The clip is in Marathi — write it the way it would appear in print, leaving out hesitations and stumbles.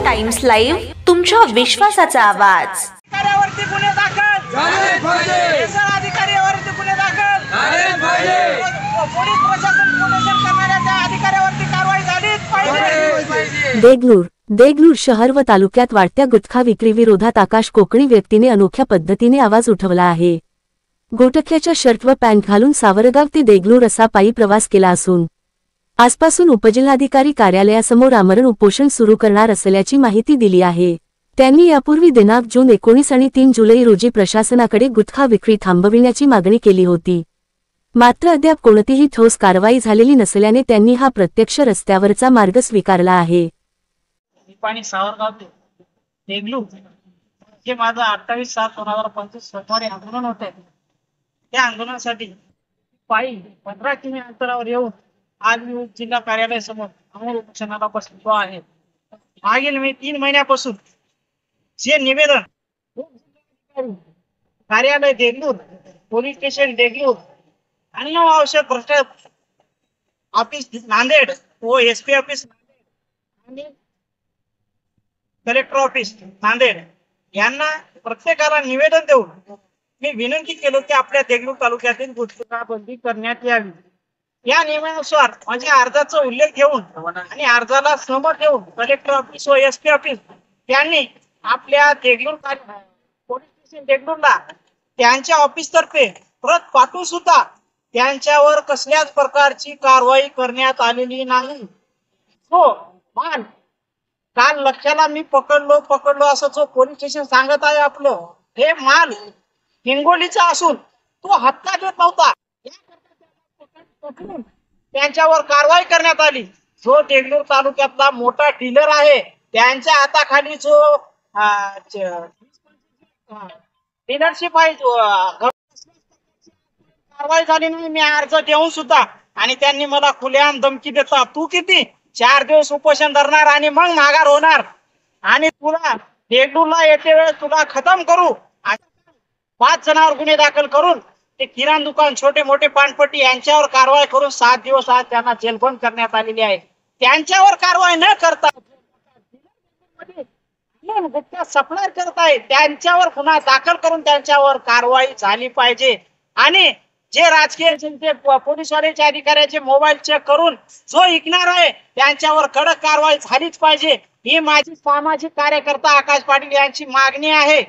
टाइम्स लाईव्ह, तुमच्या विश्वासाचा आवाज। अधिकाऱ्यावरती गुन्हे दाखल झाले पाहिजे, अधिकाऱ्यावरती गुन्हे दाखल झाले पाहिजे, पोलीस प्रशासन प्रदर्शन करणाऱ्या त्या अधिकाऱ्यावरती कारवाई झालीच पाहिजे। देगलूर शहर व तालुक्यात वाढत्या गुटखा विक्री विरोधात आकाश कोकणी व्यक्तीने अनोख्या पद्धतीने आवाज उठवला आहे। गोटख्याच्या शर्ट व पॅन्ट घालून सावरगाव ते देगलूर असा पायी प्रवास केला असून आजपासून उपजिल्हाधिकारी कार्यालयासमोर आमरण उपोषण सुरू करणार असल्याची माहिती दिली आहे। त्यांनी यापूर्वी दिनांक जून 19 आणि 3 जुलै रोजी प्रशासनाकडे गुटखा विक्री थांबविण्याची मागणी केली होती, मात्र अद्याप कोणतीही ठोस कारवाई झालेली नसल्याने त्यांनी हा प्रत्यक्ष रस्त्यावरचा मार्ग स्वीकारला आहे। पाणी सावरगाव ते देगलूर जे माझं 28/7/2025 सोमवारी आंदोलन होते, त्या आंदोलनासाठी पायी 15 किमी अंतरावर येऊन आज मी जिल्हा कार्यालय समोर आमरण उपोषणाला बसलो आहे। मागील 3 महिन्यापासून जे निवेदन कार्यालय देगलूर, पोलीस स्टेशन देगलूर, अन्न आवश्यक भ्रष्टाचार ऑफिस नांदेड व SP ऑफिस आणि कलेक्टर ऑफिस नांदेड यांना प्रत्येकाला निवेदन देऊन मी विनंती केली की आपल्या देगलूर तालुक्यातील गुटखा बंदी करण्यात यावी। या नियमानुसार माझ्या अर्जाचा उल्लेख घेऊन आणि अर्जाला सहमत देऊन कलेक्टर ऑफिस व SP ऑफिस यांनी आपल्या देगलूर पोलीस स्टेशन देगलूरला त्यांच्या ऑफिस तर्फे प्रत पाठवून सुद्धा त्यांच्यावर कसल्याच प्रकारची कारवाई करण्यात आलेली नाही। हो मान काल लक्षाला मी पकडलो असं जो पोलीस स्टेशन सांगत आहे आपलं हे माल हिंगोलीचा असून तो हप्ता देत नव्हता, त्यांच्यावर कारवाई करण्यात आली। जो देगलूर तालुक्यातला मोठा डीलर आहे त्यांच्या हाताखाली जो डीलरशिप आहे कारवाई झाली नाही। मी अर्ज देऊन सुद्धा आणि त्यांनी मला खुलेआम धमकी देता, तू किती 4 दिवस उपोषण धरणार आणि मग माघार होणार आणि तुला देगलूरला येते वेळेस तुला खतम करू। 5 जणांवर गुन्हे दाखल करून ते किराणा दुकान, छोटे मोठे पानपट्टी यांच्यावर कारवाई करून 7 दिवस आज त्यांना जेलबंद करण्यात आलेली आहे। त्यांच्यावर कारवाई न करता गुटखा सप्लाय करत आहे त्यांच्यावर गुन्हा दाखल करून त्यांच्यावर कारवाई झाली पाहिजे। आणि जे राजकीय पोलीसवाल्याचे अधिकाऱ्याचे मोबाईल चेक करून जो ऐकणार आहे त्यांच्यावर कडक कारवाई झालीच पाहिजे। ही माझी सामाजिक कार्यकर्ता आकाश पाटील यांची मागणी आहे।